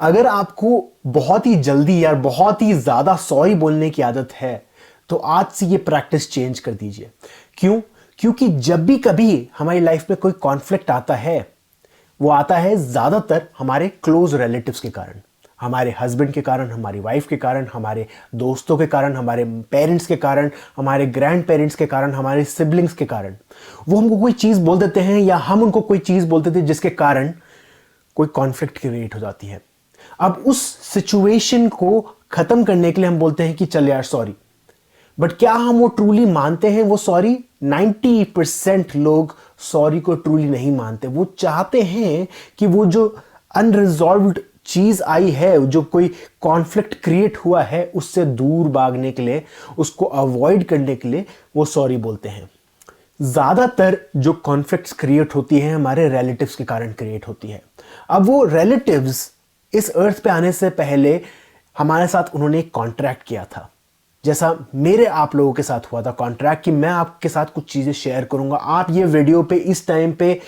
अगर आपको बहुत ही जल्दी या बहुत ही ज़्यादा सॉरी बोलने की आदत है तो आज से ये प्रैक्टिस चेंज कर दीजिए। क्यों? क्योंकि जब भी कभी हमारी लाइफ में कोई कॉन्फ्लिक्ट आता है, वो आता है ज़्यादातर हमारे क्लोज रिलेटिव्स के कारण, हमारे हस्बैंड के कारण, हमारी वाइफ के कारण, हमारे दोस्तों के कारण, हमारे पेरेंट्स के कारण, हमारे ग्रैंड पेरेंट्स के कारण, हमारे सिबलिंग्स के कारण। वो हमको कोई चीज़ बोल देते हैं या हम उनको कोई चीज़ बोलते थे जिसके कारण कोई कॉन्फ्लिक्ट क्रिएट हो जाती है। अब उस सिचुएशन को खत्म करने के लिए हम बोलते हैं कि चल यार सॉरी, बट क्या हम वो ट्रूली मानते हैं वो सॉरी? 90% लोग सॉरी को ट्रूली नहीं मानते। वो चाहते हैं कि वो जो अनरिजॉल्व्ड चीज आई है, जो कोई कॉन्फ्लिक्ट क्रिएट हुआ है, उससे दूर भागने के लिए, उसको अवॉइड करने के लिए वो सॉरी बोलते हैं। ज्यादातर जो कॉन्फ्लिक्ट्स क्रिएट होती है हमारे रिलेटिव्स के कारण क्रिएट होती है। अब वो रिलेटिव्स इस अर्थ पे आने से पहले हमारे साथ उन्होंने एक कॉन्ट्रैक्ट किया था, जैसा मेरे आप लोगों के साथ हुआ था कॉन्ट्रैक्ट कि मैं आपके साथ कुछ चीजें शेयर करूंगा, आप ये वीडियो पे इस टाइम पे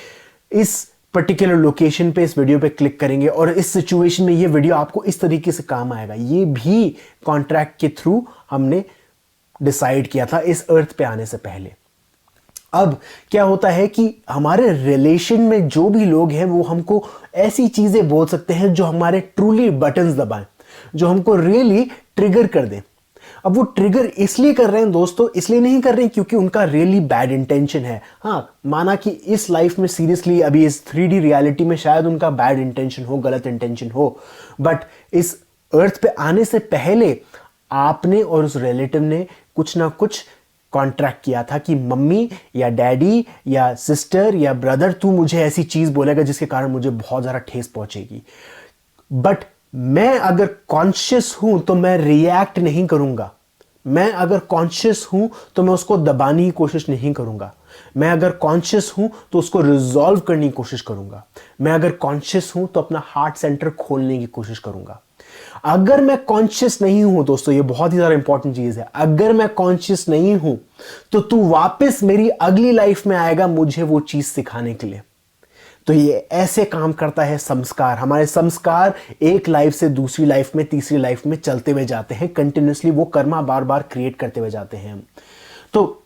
इस पर्टिकुलर लोकेशन पे इस वीडियो पे क्लिक करेंगे और इस सिचुएशन में ये वीडियो आपको इस तरीके से काम आएगा। ये भी कॉन्ट्रैक्ट के थ्रू हमने डिसाइड किया था इस अर्थ पे आने से पहले। अब क्या होता है कि हमारे रिलेशन में जो भी लोग हैं वो हमको ऐसी चीजें बोल सकते हैं जो हमारे ट्रूली बटन्स दबाएं, जो हमको रियली ट्रिगर कर दें। अब वो ट्रिगर इसलिए कर रहे हैं दोस्तों, इसलिए नहीं कर रहे हैं क्योंकि उनका रियली बैड इंटेंशन है। हाँ, माना कि इस लाइफ में सीरियसली अभी इस 3D रियलिटी में शायद उनका बैड इंटेंशन हो, गलत इंटेंशन हो, बट इस अर्थ पे आने से पहले आपने और उस रिलेटिव ने कुछ ना कुछ कॉन्ट्रैक्ट किया था कि मम्मी या डैडी या सिस्टर या ब्रदर तू मुझे ऐसी चीज बोलेगा जिसके कारण मुझे बहुत ज्यादा ठेस पहुंचेगी। बट मैं अगर कॉन्शियस हूं तो मैं रिएक्ट नहीं करूंगा। मैं अगर कॉन्शियस हूं तो मैं उसको दबाने की कोशिश नहीं करूंगा। मैं अगर कॉन्शियस हूं तो उसको रिजॉल्व करने की कोशिश करूंगा। मैं अगर कॉन्शियस हूं तो अपना हार्ट सेंटर खोलने की कोशिश करूंगा। अगर मैं कॉन्शियस नहीं हूं दोस्तों, ये बहुत ही ज्यादा इंपॉर्टेंट चीज है, अगर मैं कॉन्शियस नहीं हूं तो तू वापस मेरी अगली लाइफ में आएगा मुझे वो चीज सिखाने के लिए। तो ये ऐसे काम करता है संस्कार। हमारे संस्कार एक लाइफ से दूसरी लाइफ में, तीसरी लाइफ में चलते हुए जाते हैं कंटिन्यूसली, वो कर्मा बार बार क्रिएट करते हुए जाते हैं। तो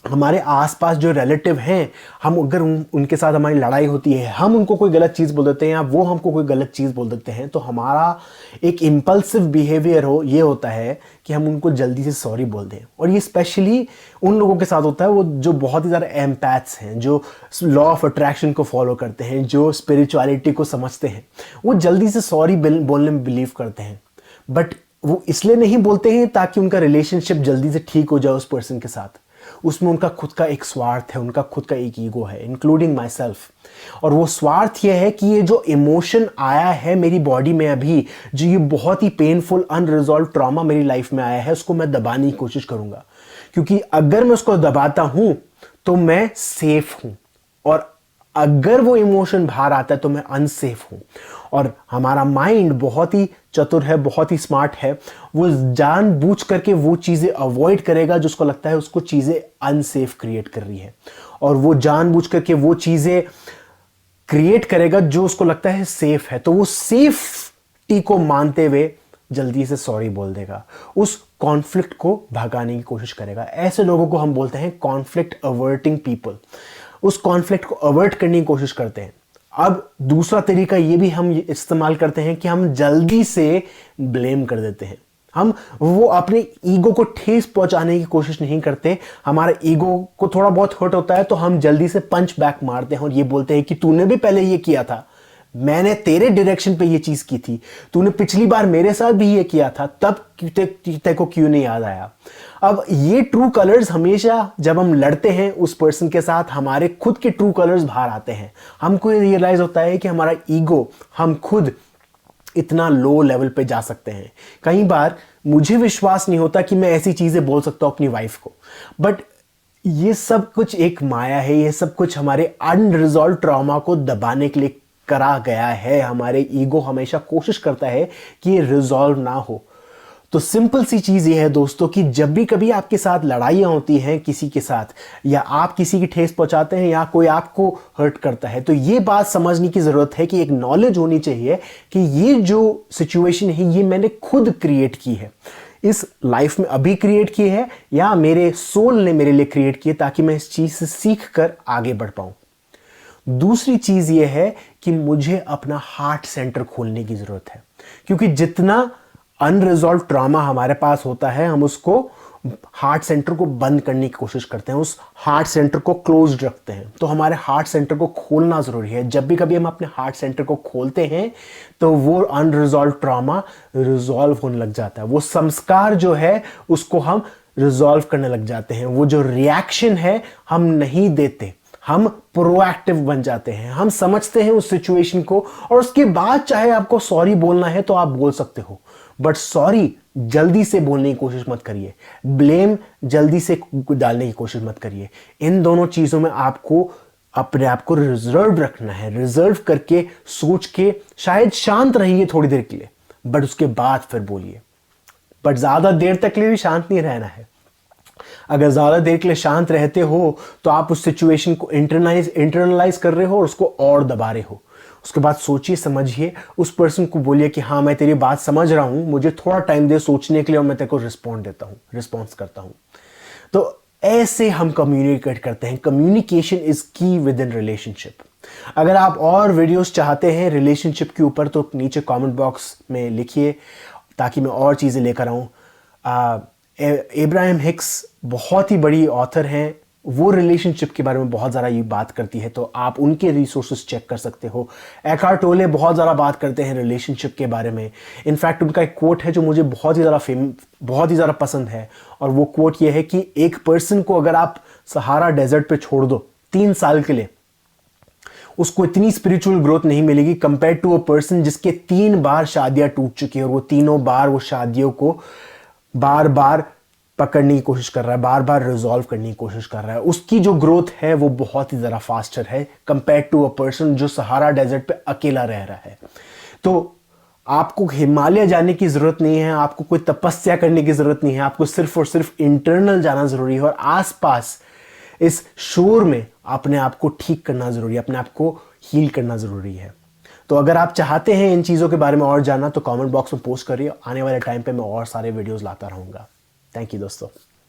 हमारे आसपास जो रिलेटिव हैं, हम अगर उनके साथ हमारी लड़ाई होती है, हम उनको कोई गलत चीज़ बोल देते हैं या वो हमको कोई गलत चीज़ बोल देते हैं, तो हमारा एक इम्पल्सिव बिहेवियर ये होता है कि हम उनको जल्दी से सॉरी बोल दें। और ये स्पेशली उन लोगों के साथ होता है वो जो बहुत ही ज़्यादा एम्पैथ्स हैं, जो लॉ ऑफ अट्रैक्शन को फॉलो करते हैं, जो स्पिरिचुअलिटी को समझते हैं। वो जल्दी से सॉरी बोलने में बिलीव करते हैं, बट वो इसलिए नहीं बोलते हैं ताकि उनका रिलेशनशिप जल्दी से ठीक हो जाए उस पर्सन के साथ। उसमें उनका खुद का एक स्वार्थ है, उनका खुद का एक ईगो है, इंक्लूडिंग माई सेल्फ। और वो स्वार्थ ये है कि ये जो इमोशन आया है मेरी बॉडी में अभी, जो ये बहुत ही पेनफुल अनरिजॉल्व ट्रॉमा मेरी लाइफ में आया है, उसको मैं दबाने की कोशिश करूंगा। क्योंकि अगर मैं उसको दबाता हूं तो मैं सेफ हूं, और अगर वो इमोशन बाहर आता है तो मैं अनसेफ हूं। और हमारा माइंड बहुत ही चतुर है, बहुत ही स्मार्ट है, वो जानबूझ करके वो चीजें अवॉइड करेगा जो उसको लगता है उसको चीजें अनसेफ क्रिएट कर रही है, और वो जानबूझ करके वो चीजें क्रिएट करेगा जो उसको लगता है सेफ है। तो वो सेफ्टी को मानते हुए जल्दी से सॉरी बोल देगा, उस कॉन्फ्लिक्ट को भगाने की कोशिश करेगा। ऐसे लोगों को हम बोलते हैं कॉन्फ्लिक्ट अवर्टिंग पीपल। उस कॉन्फ्लिक्ट को अवर्ट करने की कोशिश करते हैं। अब दूसरा तरीका ये भी हम इस्तेमाल करते हैं कि हम जल्दी से ब्लेम कर देते हैं। हम वो अपने ईगो को ठेस पहुंचाने की कोशिश नहीं करते। हमारा ईगो को थोड़ा बहुत हर्ट होता है तो हम जल्दी से पंच बैक मारते हैं और ये बोलते हैं कि तूने भी पहले ये किया था, मैंने तेरे डायरेक्शन पे ये चीज की थी, तूने पिछली बार मेरे साथ भी ये किया था, तब तेरे को क्यों नहीं याद आया। अब ये ट्रू कलर्स हमेशा जब हम लड़ते हैं उस पर्सन के साथ, हमारे खुद के ट्रू कलर्स बाहर आते हैं। हमको ये रियलाइज होता है कि हमारा ईगो, हम खुद इतना लो लेवल पे जा सकते हैं। कई बार मुझे विश्वास नहीं होता कि मैं ऐसी चीजें बोल सकता हूं अपनी वाइफ को, बट ये सब कुछ एक माया है, ये सब कुछ हमारे अनरिजॉल्व ट्रॉमा को दबाने के लिए करा गया है। हमारे ईगो हमेशा कोशिश करता है कि ये रिजॉल्व ना हो। तो सिंपल सी चीज़ ये है दोस्तों कि जब भी कभी आपके साथ लड़ाइयाँ होती हैं किसी के साथ, या आप किसी की ठेस पहुंचाते हैं या कोई आपको हर्ट करता है, तो ये बात समझने की ज़रूरत है कि एक नॉलेज होनी चाहिए कि ये जो सिचुएशन है ये मैंने खुद क्रिएट की है, इस लाइफ में अभी क्रिएट की है या मेरे सोल ने मेरे लिए क्रिएट की है, ताकि मैं इस चीज़ से सीख कर आगे बढ़ पाऊँ। दूसरी चीज़ ये है कि मुझे अपना हार्ट सेंटर खोलने की ज़रूरत है, क्योंकि जितना अनरिजॉल्व ट्रॉमा हमारे पास होता है हम उसको हार्ट सेंटर को बंद करने की कोशिश करते हैं, उस हार्ट सेंटर को क्लोज्ड रखते हैं। तो हमारे हार्ट सेंटर को खोलना ज़रूरी है। जब भी कभी हम अपने हार्ट सेंटर को खोलते हैं तो वो अनरिजॉल्व ट्रॉमा रिजॉल्व होने लग जाता है, वो संस्कार जो है उसको हम रिजॉल्व करने लग जाते हैं, वो जो रिएक्शन है हम नहीं देते, हम प्रोएक्टिव बन जाते हैं, हम समझते हैं उस सिचुएशन को, और उसके बाद चाहे आपको सॉरी बोलना है तो आप बोल सकते हो, बट सॉरी जल्दी से बोलने की कोशिश मत करिए, ब्लेम जल्दी से डालने की कोशिश मत करिए। इन दोनों चीज़ों में आपको अपने आप को रिजर्व रखना है, रिजर्व करके सोच के शायद शांत रहिए थोड़ी देर के लिए, बट उसके बाद फिर बोलिए। बट ज़्यादा देर तक के लिए भी शांत नहीं रहना है। अगर ज़्यादा देर के लिए शांत रहते हो तो आप उस सिचुएशन को इंटरनलाइज कर रहे हो और उसको और दबा रहे हो। उसके बाद सोचिए, समझिए, उस पर्सन को बोलिए कि हाँ मैं तेरी बात समझ रहा हूँ, मुझे थोड़ा टाइम दे सोचने के लिए और मैं तेरे को रिस्पॉन्स करता हूँ। तो ऐसे हम कम्युनिकेट करते हैं। कम्युनिकेशन इज की विद इन रिलेशनशिप। अगर आप और वीडियोस चाहते हैं रिलेशनशिप के ऊपर तो नीचे कमेंट बॉक्स में लिखिए ताकि मैं और चीज़ें लेकर आऊँ। एब्राहम हिक्स बहुत ही बड़ी ऑथर हैं, वो रिलेशनशिप के बारे में बहुत ज़्यादा ये बात करती है, तो आप उनके रिसोर्सेज चेक कर सकते हो। एकार्ट टोले बहुत ज़्यादा बात करते हैं रिलेशनशिप के बारे में। इनफैक्ट उनका एक कोट है जो मुझे बहुत ही ज़्यादा पसंद है, और वो कोट ये है कि एक पर्सन को अगर आप सहारा डेजर्ट पे छोड़ दो 3 साल के लिए, उसको इतनी स्पिरिचुअल ग्रोथ नहीं मिलेगी कंपेयर टू अ पर्सन जिसके 3 बार शादियां टूट चुकी है और वो तीनों बार वो शादियों को बार बार पकड़ने की कोशिश कर रहा है, बार बार रिजॉल्व करने की कोशिश कर रहा है। उसकी जो ग्रोथ है वो बहुत ही ज़्यादा फास्टर है कंपेयर टू अ पर्सन जो सहारा डेजर्ट पे अकेला रह रहा है। तो आपको हिमालय जाने की ज़रूरत नहीं है, आपको कोई तपस्या करने की ज़रूरत नहीं है, आपको सिर्फ और सिर्फ इंटरनल जाना ज़रूरी है और आसपास इस शोर में अपने आप को ठीक करना ज़रूरी है, अपने आप को हील करना ज़रूरी है। तो अगर आप चाहते हैं इन चीज़ों के बारे में और जानना तो कमेंट बॉक्स में पोस्ट करिए, आने वाले टाइम पे मैं और सारे वीडियोस लाता रहूँगा। थैंक यू दोस्तों।